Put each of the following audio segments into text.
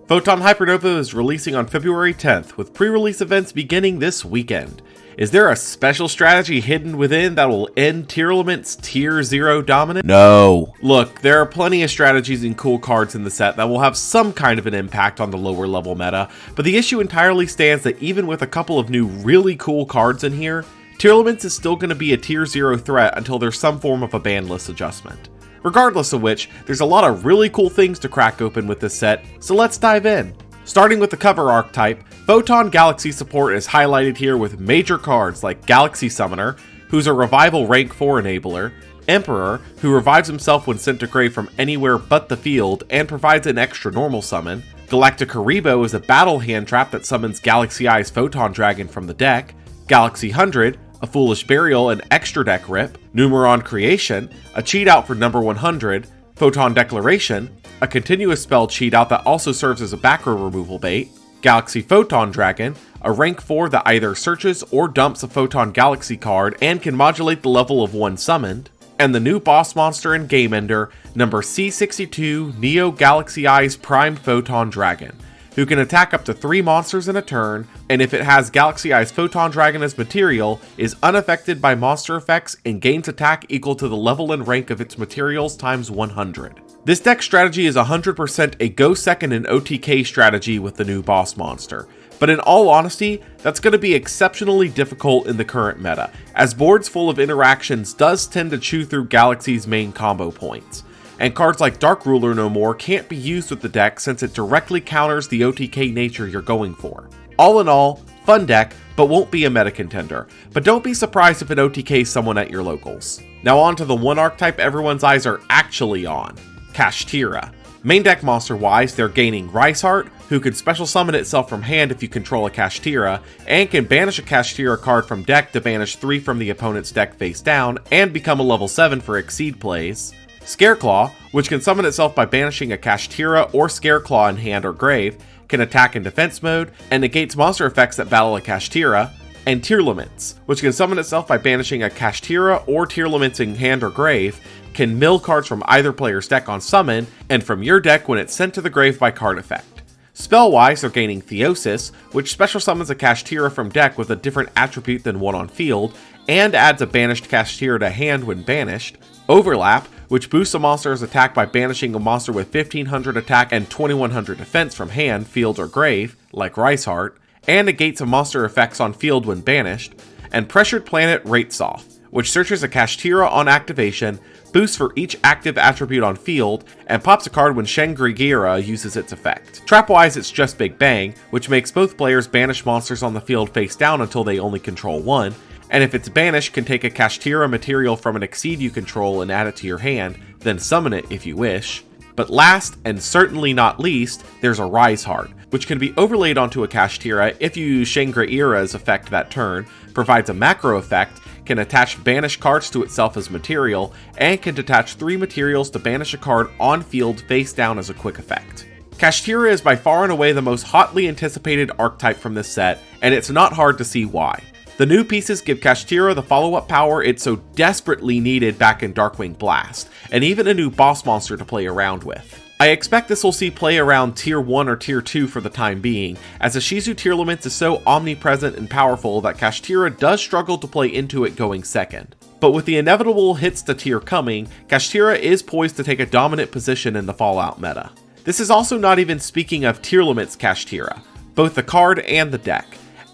Photon Hypernova is releasing on February 10th, with pre-release events beginning this weekend. Is there a special strategy hidden within that will end Tearlament's Tier 0 dominance? No. Look, there are plenty of strategies and cool cards in the set that will have some kind of an impact on the lower level meta, but the issue entirely stands that even with a couple of new really cool cards in here, Tearlament's is still going to be a Tier 0 threat until there's some form of a ban list adjustment. Regardless of which, there's a lot of really cool things to crack open with this set, so let's dive in. Starting with the cover archetype, Photon Galaxy support is highlighted here with major cards like Galaxy Summoner, who's a revival rank 4 enabler, Emperor, who revives himself when sent to grave from anywhere but the field and provides an extra normal summon, Galactic Haribo is a battle hand trap that summons Galaxy Eye's Photon Dragon from the deck, Galaxy 100, a Foolish Burial and extra deck rip, Numeron Creation, a cheat out for number 100, Photon Declaration, a continuous spell cheat out that also serves as a back row removal bait, Galaxy Photon Dragon, a rank 4 that either searches or dumps a Photon Galaxy card and can modulate the level of one summoned, and the new boss monster and game ender, number C62 Neo Galaxy Eyes Prime Photon Dragon, who can attack up to 3 monsters in a turn, and if it has Galaxy Eye's Photon Dragon as material, is unaffected by monster effects and gains attack equal to the level and rank of its materials times 100. This deck strategy is 100% a go second in OTK strategy with the new boss monster, but in all honesty, that's going to be exceptionally difficult in the current meta, as boards full of interactions does tend to chew through Galaxy's main combo points. And cards like Dark Ruler No More can't be used with the deck since it directly counters the OTK nature you're going for. All in all, fun deck, but won't be a meta contender, but don't be surprised if it OTKs someone at your locals. Now on to the one archetype everyone's eyes are actually on, Kashtira. Main deck monster wise, they're gaining Riceheart, who can special summon itself from hand if you control a Kashtira, and can banish a Kashtira card from deck to banish 3 from the opponent's deck face down, and become a level 7 for Exceed plays. Scareclaw, which can summon itself by banishing a Kashtira or Scareclaw in hand or grave, can attack in defense mode, and negates monster effects that battle a Kashtira, and Tearlaments, which can summon itself by banishing a Kashtira or Tearlaments in hand or grave, can mill cards from either player's deck on summon, and from your deck when it's sent to the grave by card effect. Spell-wise, they're gaining Theosis, which special summons a Kashtira from deck with a different attribute than one on field, and adds a banished Kashtira to hand when banished. Overlap, which boosts a monster's attack by banishing a monster with 1500 attack and 2100 defense from hand, field, or grave, like Riceheart, and negates a monster effects on field when banished. And Pressured Planet Ratesoth, which searches a Kashtira on activation, boosts for each active attribute on field, and pops a card when Shangri-Gira uses its effect. Trap-wise, it's just Big Bang, which makes both players banish monsters on the field face down until they only control one, and if it's banished, can take a Kashtira material from an Exceed you control and add it to your hand, then summon it if you wish. But last, and certainly not least, there's a Riceheart, which can be overlaid onto a Kashtira if you use Shangri-Gira's effect that turn, provides a macro effect, can attach banished cards to itself as material, and can detach 3 materials to banish a card on field face down as a quick effect. Kashtira is by far and away the most hotly anticipated archetype from this set, and it's not hard to see why. The new pieces give Kashtira the follow-up power it so desperately needed back in Darkwing Blast, and even a new boss monster to play around with. I expect this will see play around Tier 1 or Tier 2 for the time being, as the Shizu Tearlaments is so omnipresent and powerful that Kashtira does struggle to play into it going second. But with the inevitable hits to tier coming, Kashtira is poised to take a dominant position in the Fallout meta. This is also not even speaking of Tearlament's Kashtira, both the card and the deck,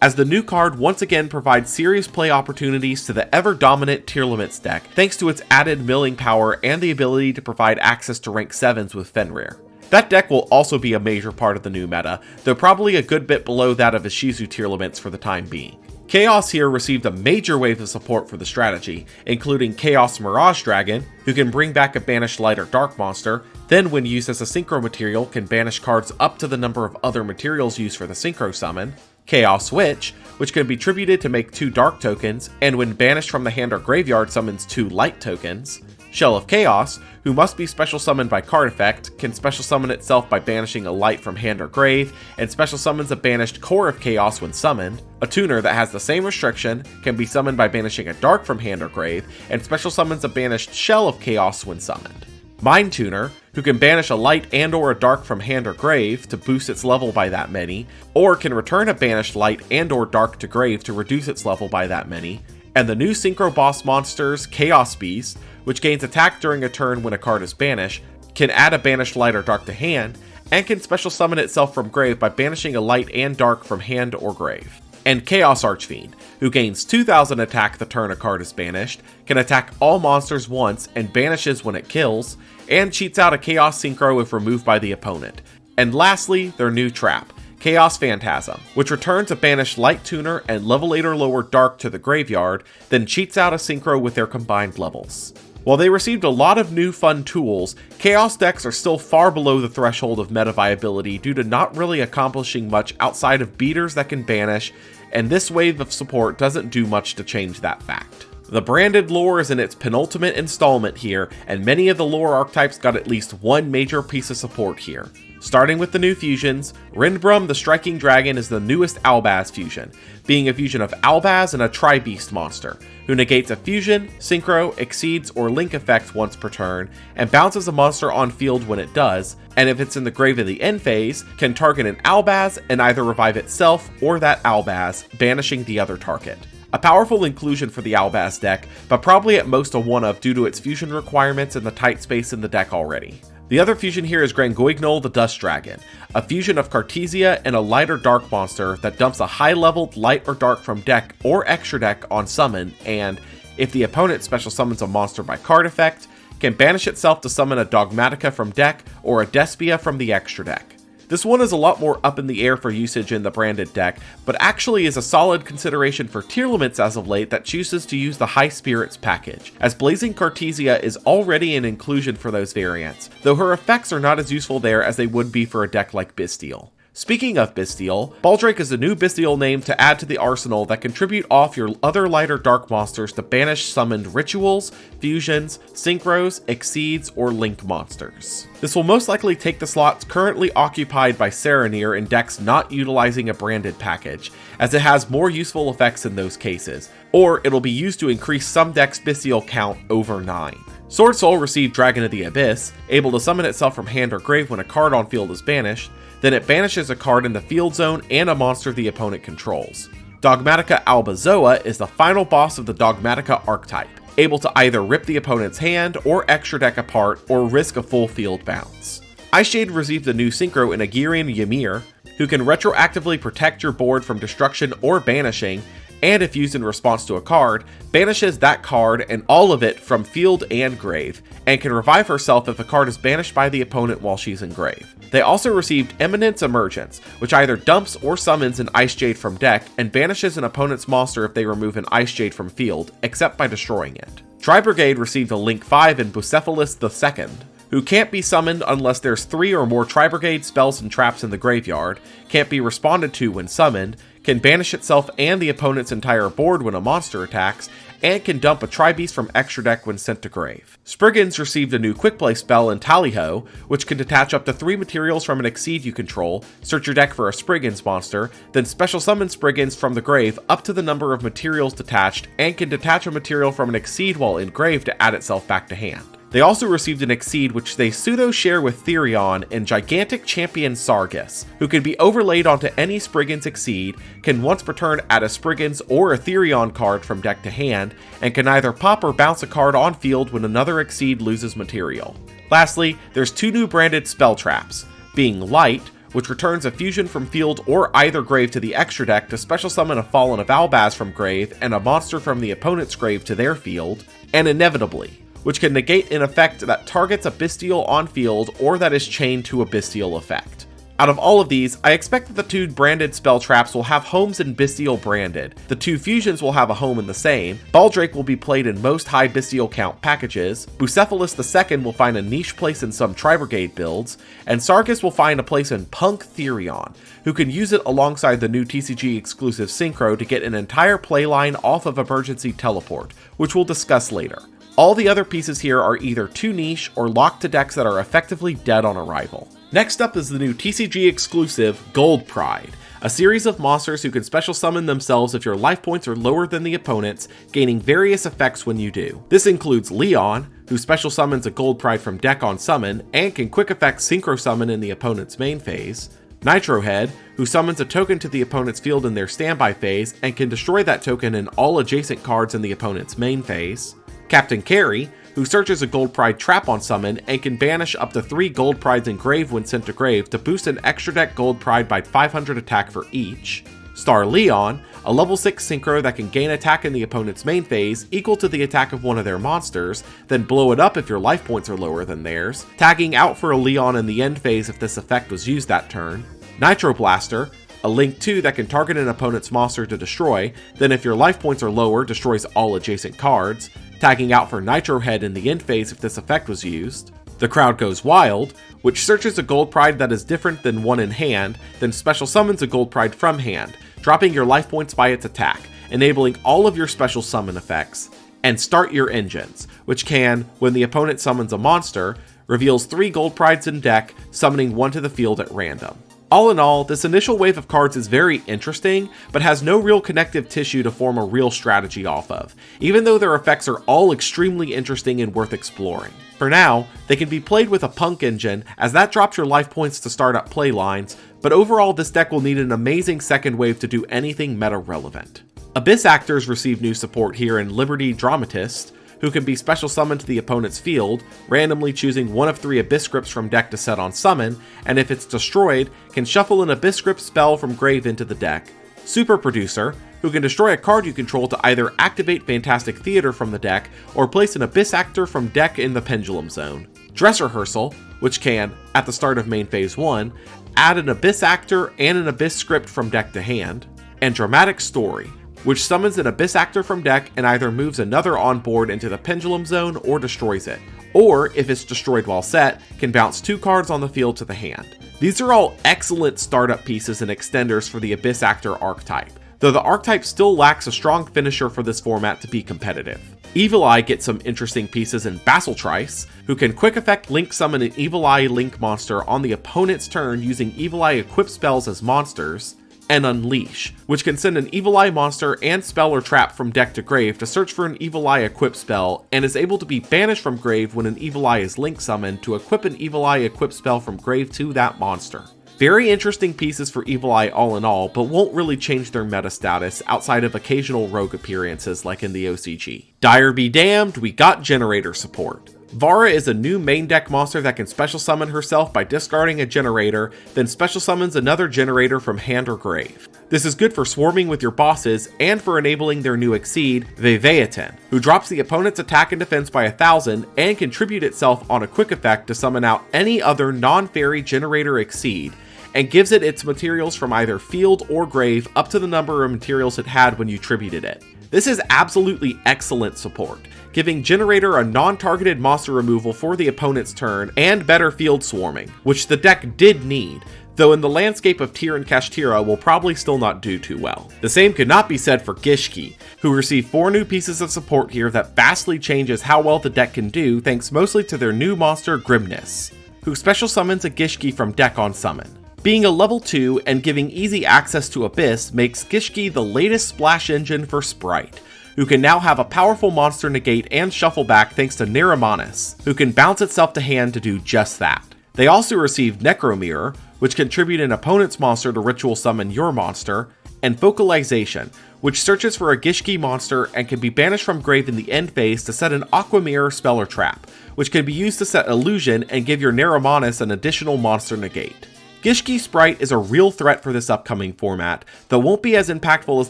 as the new card once again provides serious play opportunities to the ever-dominant Tearlament's deck thanks to its added milling power and the ability to provide access to rank 7s with Fenrir. That deck will also be a major part of the new meta, though probably a good bit below that of Ishizu Tearlaments for the time being. Chaos here received a major wave of support for the strategy, including Chaos Mirage Dragon, who can bring back a banished light or dark monster, then when used as a synchro material can banish cards up to the number of other materials used for the synchro summon, Chaos Witch, which can be tributed to make 2 dark tokens, and when banished from the hand or graveyard summons 2 light tokens. Shell of Chaos, who must be special summoned by card effect, can special summon itself by banishing a light from hand or grave, and special summons a banished Core of Chaos when summoned. A tuner that has the same restriction, can be summoned by banishing a dark from hand or grave, and special summons a banished Shell of Chaos when summoned. Mind Tuner, who can banish a light and or a dark from hand or grave to boost its level by that many, or can return a banished light and or dark to grave to reduce its level by that many, and the new Synchro Boss monsters Chaos Beast, which gains attack during a turn when a card is banished, can add a banished light or dark to hand, and can special summon itself from grave by banishing a light and dark from hand or grave. And Chaos Archfiend, who gains 2000 attack the turn a card is banished, can attack all monsters once and banishes when it kills, and cheats out a Chaos Synchro if removed by the opponent. And lastly, their new trap, Chaos Phantasm, which returns a banished Light Tuner and level 8 or lower Dark to the graveyard, then cheats out a Synchro with their combined levels. While they received a lot of new fun tools, Chaos decks are still far below the threshold of meta viability due to not really accomplishing much outside of beaters that can banish, and this wave of support doesn't do much to change that fact. The branded lore is in its penultimate installment here, and many of the lore archetypes got at least one major piece of support here. Starting with the new fusions, Rindbrum the Striking Dragon is the newest Albaz fusion, being a fusion of Albaz and a Tri-Beast monster, who negates a fusion, synchro, exceeds, or link effect once per turn, and bounces a monster on field when it does, and if it's in the grave of the end phase, can target an Albaz and either revive itself or that Albaz, banishing the other target. A powerful inclusion for the Albaz deck, but probably at most a one-of due to its fusion requirements and the tight space in the deck already. The other fusion here is Grangoignol the Dust Dragon, a fusion of Cartesia and a light or dark monster that dumps a high-leveled light or dark from deck or extra deck on summon, and, if the opponent special summons a monster by card effect, can banish itself to summon a Dogmatica from deck or a Despia from the extra deck. This one is a lot more up in the air for usage in the branded deck, but actually is a solid consideration for tier limits as of late that chooses to use the High Spirits package, as Blazing Cartesia is already an inclusion for those variants, though her effects are not as useful there as they would be for a deck like Bystial. Speaking of Bystial, Baldrake is a new Bystial name to add to the arsenal that contribute off your other light or dark monsters to banish summoned rituals, fusions, synchros, exceeds, or link monsters. This will most likely take the slots currently occupied by Saronir in decks not utilizing a branded package, as it has more useful effects in those cases, or it'll be used to increase some decks' Bystial count over 9. Sword Soul received Dragon of the Abyss, able to summon itself from hand or grave when a card on field is banished, then it banishes a card in the field zone and a monster the opponent controls. Dogmatica Albazoa is the final boss of the Dogmatica archetype, able to either rip the opponent's hand or extra deck apart or risk a full field bounce. Ice Shade received a new synchro in Agirian Ymir, who can retroactively protect your board from destruction or banishing, and if used in response to a card, banishes that card and all of it from field and grave, and can revive herself if a card is banished by the opponent while she's in grave. They also received Eminence Emergence, which either dumps or summons an Ice Jade from deck, and banishes an opponent's monster if they remove an Ice Jade from field, except by destroying it. Tri-Brigade received a Link 5 in Bucephalus II, who can't be summoned unless there's 3 or more Tri-Brigade spells and traps in the graveyard, can't be responded to when summoned, can banish itself and the opponent's entire board when a monster attacks, and can dump a Tri-Beast from extra deck when sent to grave. Spriggans received a new quick play spell in Tally-Ho, which can detach up to 3 materials from an Exceed you control, search your deck for a Spriggans monster, then special summon Spriggans from the grave up to the number of materials detached, and can detach a material from an Exceed while in grave to add itself back to hand. They also received an Exceed which they pseudo-share with Therion and Gigantic Champion Sargus, who can be overlaid onto any Spriggans Exceed, can once per turn add a Spriggans or a Therion card from deck to hand, and can either pop or bounce a card on field when another Exceed loses material. Lastly, there's 2 new branded spell traps, being Light, which returns a fusion from field or either grave to the extra deck to special summon a Fallen of Albaz from grave and a monster from the opponent's grave to their field, and Inevitably, which can negate an effect that targets a Bystial on field or that is chained to a Bystial effect. Out of all of these, I expect that the 2 branded spell traps will have homes in Bystial branded, the 2 fusions will have a home in the same, Baldrake will be played in most high Bystial count packages, Bucephalus II will find a niche place in some Tri-Brigade builds, and Sargus will find a place in Punk Therion, who can use it alongside the new TCG exclusive Synchro to get an entire playline off of Emergency Teleport, which we'll discuss later. All the other pieces here are either too niche or locked to decks that are effectively dead on arrival. Next up is the new TCG exclusive Gold Pride, a series of monsters who can special summon themselves if your life points are lower than the opponent's, gaining various effects when you do. This includes Leon, who special summons a Gold Pride from deck on summon and can quick effect Synchro Summon in the opponent's main phase. Nitro Head, who summons a token to the opponent's field in their standby phase and can destroy that token and all adjacent cards in the opponent's main phase. Captain Carry, who searches a Gold Pride trap on summon and can banish up to 3 Gold Prides in grave when sent to grave to boost an extra deck Gold Pride by 500 attack for each. Star Leon, a level 6 synchro that can gain attack in the opponent's main phase equal to the attack of one of their monsters, then blow it up if your life points are lower than theirs, tagging out for a Leon in the end phase if this effect was used that turn. Nitro Blaster, a Link 2 that can target an opponent's monster to destroy, then if your life points are lower, destroys all adjacent cards, tagging out for Nitro Head in the end phase if this effect was used. The Crowd Goes Wild, which searches a Gold Pride that is different than one in hand, then special summons a Gold Pride from hand, dropping your life points by its attack, enabling all of your special summon effects. And Start Your Engines, which can, when the opponent summons a monster, reveals 3 Gold Prides in deck, summoning one to the field at random. All in all, this initial wave of cards is very interesting, but has no real connective tissue to form a real strategy off of, even though their effects are all extremely interesting and worth exploring. For now, they can be played with a Punk engine, as that drops your life points to start up play lines, but overall this deck will need an amazing second wave to do anything meta relevant. Abyss Actors receive new support here in Liberty Dramatist, who can be special summoned to the opponent's field, randomly choosing one of 3 Abyss Scripts from deck to set on summon, and if it's destroyed, can shuffle an Abyss Script spell from grave into the deck. Super Producer, who can destroy a card you control to either activate Fantastic Theater from the deck, or place an Abyss Actor from deck in the Pendulum Zone. Dress Rehearsal, which can, at the start of main phase 1, add an Abyss Actor and an Abyss Script from deck to hand. And Dramatic Story, which summons an Abyss Actor from deck and either moves another on board into the Pendulum Zone or destroys it, or if it's destroyed while set, can bounce 2 cards on the field to the hand. These are all excellent startup pieces and extenders for the Abyss Actor archetype, though the archetype still lacks a strong finisher for this format to be competitive. Evil Eye gets some interesting pieces in Basiltrice, who can quick effect Link summon an Evil Eye Link monster on the opponent's turn using Evil Eye equipped spells as monsters, and Unleash, which can send an Evil Eye monster and spell or trap from deck to grave to search for an Evil Eye equipped spell, and is able to be banished from grave when an Evil Eye is Link summoned to equip an Evil Eye equipped spell from grave to that monster. Very interesting pieces for Evil Eye all in all, but won't really change their meta status outside of occasional rogue appearances like in the OCG. Dire be damned, we got generator support. Vara is a new main deck monster that can special summon herself by discarding a generator, then special summons another generator from hand or grave. This is good for swarming with your bosses and for enabling their new Exceed, Veveatin, who drops the opponent's attack and defense by 1000 and can tribute itself on a quick effect to summon out any other non-fairy generator Exceed, and gives it its materials from either field or grave up to the number of materials it had when you tributed it. This is absolutely excellent support, giving Generator a non-targeted monster removal for the opponent's turn and better field swarming, which the deck did need, though in the landscape of Tyr and Kashtira will probably still not do too well. The same could not be said for Gishki, who receive 4 new pieces of support here that vastly changes how well the deck can do thanks mostly to their new monster Grimness, who special summons a Gishki from deck on summon. Being a level 2 and giving easy access to Abyss makes Gishki the latest splash engine for Sprite, who can now have a powerful monster negate and shuffle back thanks to Neramanus, who can bounce itself to hand to do just that. They also receive Necromirror, which can tribute an opponent's monster to ritual summon your monster, and Focalization, which searches for a Gishki monster and can be banished from grave in the end phase to set an Aqua Mirror spell or trap, which can be used to set Illusion and give your Neramanus an additional monster negate. Gishki Sprite is a real threat for this upcoming format, though won't be as impactful as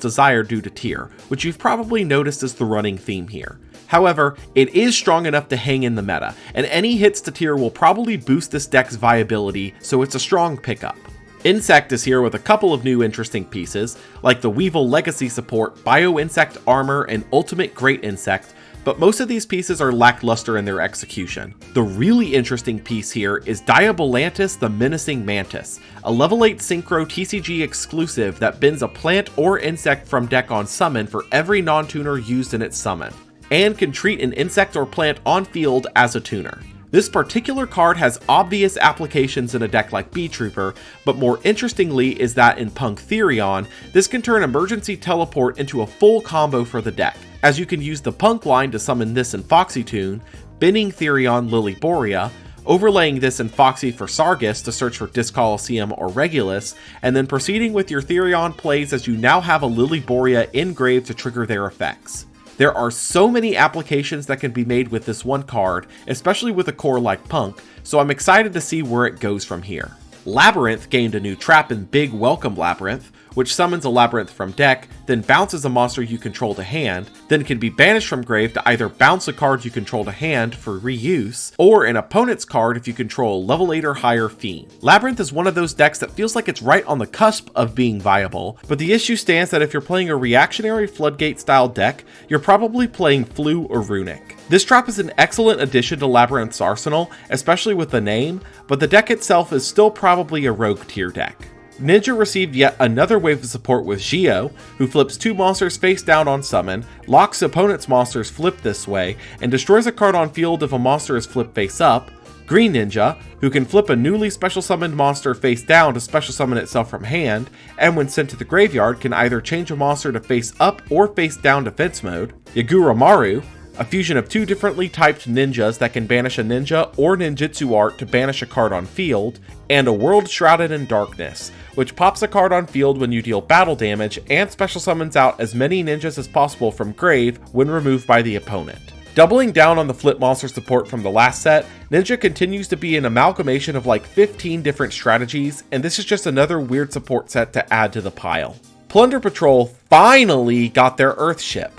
desired due to Tyr, which you've probably noticed is the running theme here. However, it is strong enough to hang in the meta, and any hits to Tyr will probably boost this deck's viability, so it's a strong pickup. Insect is here with a couple of new interesting pieces, like the Weevil Legacy support, Bio Insect Armor, and Ultimate Great Insect, but most of these pieces are lackluster in their execution. The really interesting piece here is Diabolantis the Menacing Mantis, a level 8 Synchro TCG exclusive that bins a plant or insect from deck on summon for every non-tuner used in its summon, and can treat an insect or plant on field as a tuner. This particular card has obvious applications in a deck like B-Trooper, but more interestingly is that in Punk Therion, this can turn Emergency Teleport into a full combo for the deck, as you can use the Punk line to summon this in Foxy Tune, binning Therion Lilyboria, overlaying this in Foxy for Sargus to search for Disc Coliseum or Regulus, and then proceeding with your Therion plays as you now have a Lilyboria in grave to trigger their effects. There are so many applications that can be made with this one card, especially with a core like Punk, so I'm excited to see where it goes from here. Labyrinth gained a new trap in Big Welcome Labyrinth, which summons a Labyrinth from deck, then bounces a monster you control to hand, then can be banished from grave to either bounce a card you control to hand for reuse, or an opponent's card if you control a level 8 or higher Fiend. Labyrinth is one of those decks that feels like it's right on the cusp of being viable, but the issue stands that if you're playing a reactionary Floodgate style deck, you're probably playing Flu or Runic. This trap is an excellent addition to Labyrinth's arsenal, especially with the name, but the deck itself is still probably a rogue tier deck. Ninja received yet another wave of support with Yugioh, who flips 2 monsters face down on summon, locks opponent's monsters flipped this way, and destroys a card on field if a monster is flipped face up. Green Ninja, who can flip a newly special summoned monster face down to special summon itself from hand, and when sent to the graveyard can either change a monster to face up or face down defense mode. Yaguramaru, a fusion of 2 differently typed ninjas that can banish a ninja or ninjutsu art to banish a card on field, and a World Shrouded in Darkness, which pops a card on field when you deal battle damage and special summons out as many ninjas as possible from grave when removed by the opponent. Doubling down on the flip monster support from the last set, Ninja continues to be an amalgamation of like 15 different strategies, and this is just another weird support set to add to the pile. Plunder Patrol finally got their Earthship,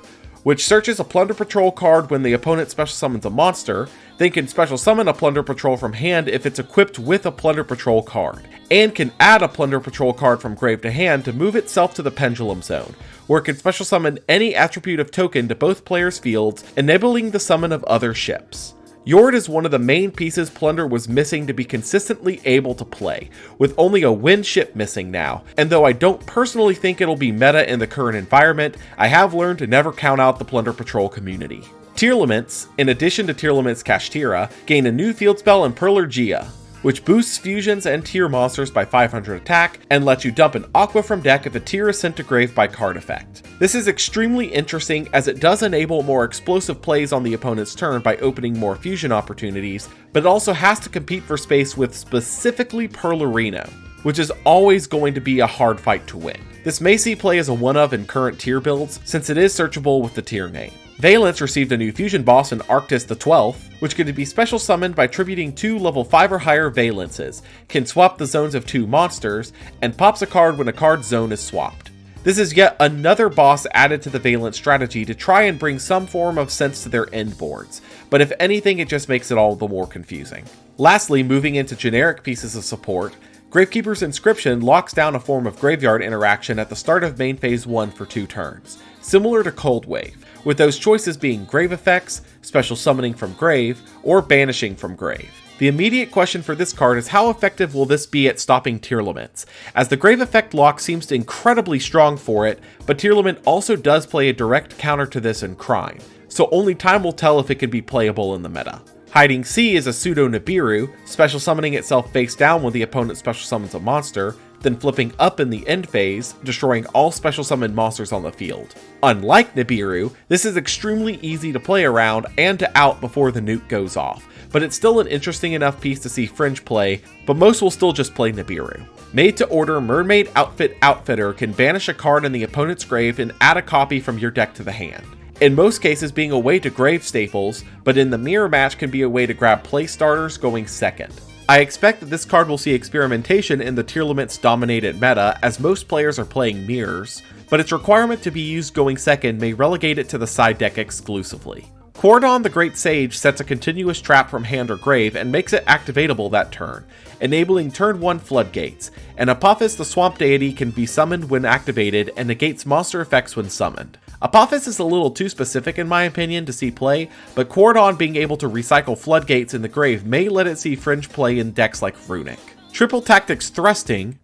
which searches a Plunder Patrol card when the opponent special summons a monster, then can special summon a Plunder Patrol from hand if it's equipped with a Plunder Patrol card, and can add a Plunder Patrol card from grave to hand to move itself to the Pendulum Zone, where it can special summon any attribute of token to both players' fields, enabling the summon of other ships. Yord is one of the main pieces Plunder was missing to be consistently able to play, with only a wind ship missing now, and though I don't personally think it'll be meta in the current environment, I have learned to never count out the Plunder Patrol community. Tearlaments, in addition to Tearlaments Kashtira, gain a new field spell in Perlergia, which boosts fusions and tier monsters by 500 attack, and lets you dump an Aqua from deck if a tier is sent to grave by card effect. This is extremely interesting as it does enable more explosive plays on the opponent's turn by opening more fusion opportunities, but it also has to compete for space with specifically Perlerino, which is always going to be a hard fight to win. This may see play as a one-of in current tier builds, since it is searchable with the tier name. Valence received a new fusion boss in Arctis the 12th, which can be special summoned by tributing 2 level 5 or higher Valences, can swap the zones of 2 monsters, and pops a card when a card's zone is swapped. This is yet another boss added to the Valence strategy to try and bring some form of sense to their end boards, but if anything it just makes it all the more confusing. Lastly, moving into generic pieces of support, Gravekeeper's Inscription locks down a form of graveyard interaction at the start of main phase 1 for 2 turns, similar to Cold Wave, with those choices being grave effects, special summoning from grave, or banishing from grave. The immediate question for this card is how effective will this be at stopping Tearlaments, as the grave effect lock seems incredibly strong for it, but Tearlament also does play a direct counter to this in Crime, so only time will tell if it can be playable in the meta. Hiding Sea is a pseudo Nibiru, special summoning itself face down when the opponent special summons a monster, then flipping up in the end phase, destroying all special summoned monsters on the field. Unlike Nibiru, this is extremely easy to play around and to out before the nuke goes off, but it's still an interesting enough piece to see Fringe play, but most will still just play Nibiru. Made to order Mermaid Outfit Outfitter can banish a card in the opponent's grave and add a copy from your deck to the hand. In most cases being a way to grave staples, but in the mirror match can be a way to grab play starters going second. I expect that this card will see experimentation in the Tearlaments dominated meta as most players are playing mirrors, but its requirement to be used going second may relegate it to the side deck exclusively. Cordon the Great Sage sets a continuous trap from hand or grave and makes it activatable that turn, enabling turn 1 floodgates, and Apophis the Swamp Deity can be summoned when activated and negates monster effects when summoned. Apophis is a little too specific in my opinion to see play, but Cordon being able to recycle floodgates in the grave may let it see Fringe play in decks like Runic. Triple Tactics Thrusting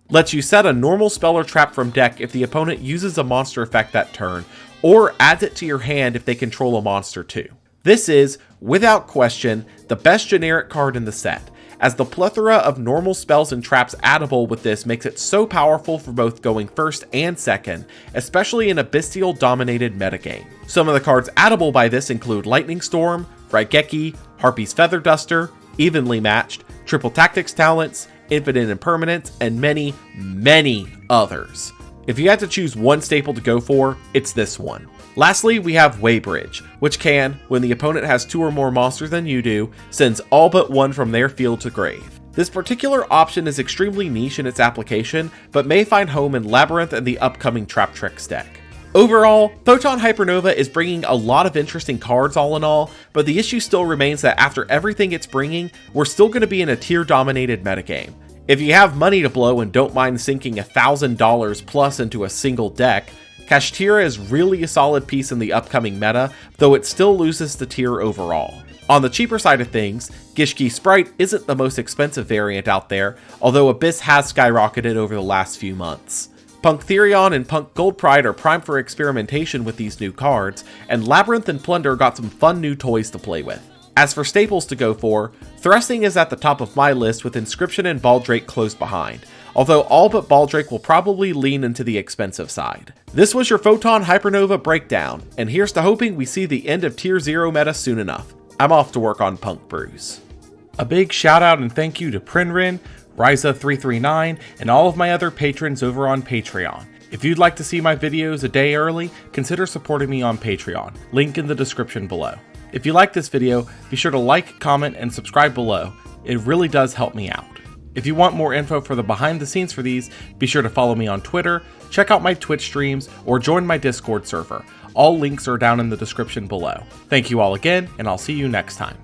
lets you set a normal spell or trap from deck if the opponent uses a monster effect that turn, or adds it to your hand if they control a monster too. This is, without question, the best generic card in the set, as the plethora of normal spells and traps addable with this makes it so powerful for both going first and second, especially in a bestial dominated metagame. Some of the cards addable by this include Lightning Storm, Raigeki, Harpy's Feather Duster, Evenly Matched, Triple Tactics Talents, Infinite Impermanence, and many, many others. If you had to choose one staple to go for, it's this one. Lastly, we have Weighbridge, which can, when the opponent has 2 or more monsters than you do, sends all but one from their field to grave. This particular option is extremely niche in its application, but may find home in Labyrinth and the upcoming Trap Tricks deck. Overall, Photon Hypernova is bringing a lot of interesting cards all in all, but the issue still remains that after everything it's bringing, we're still going to be in a tier-dominated metagame. If you have money to blow and don't mind sinking $1,000 plus into a single deck, Kashtira is really a solid piece in the upcoming meta, though it still loses the tier overall. On the cheaper side of things, Gishki Sprite isn't the most expensive variant out there, although Abyss has skyrocketed over the last few months. Punk Therion and Punk Gold Pride are primed for experimentation with these new cards, and Labyrinth and Plunder got some fun new toys to play with. As for staples to go for, Thrusting is at the top of my list with Inscription and Baldrake close behind, although all but Baldrake will probably lean into the expensive side. This was your Photon Hypernova breakdown, and here's to hoping we see the end of Tier 0 meta soon enough. I'm off to work on Punk Brews. A big shout out and thank you to Prinrin, Ryza339, and all of my other patrons over on Patreon. If you'd like to see my videos a day early, consider supporting me on Patreon, link in the description below. If you like this video, be sure to like, comment, and subscribe below. It really does help me out. If you want more info for the behind the scenes for these, be sure to follow me on Twitter, check out my Twitch streams, or join my Discord server. All links are down in the description below. Thank you all again, and I'll see you next time.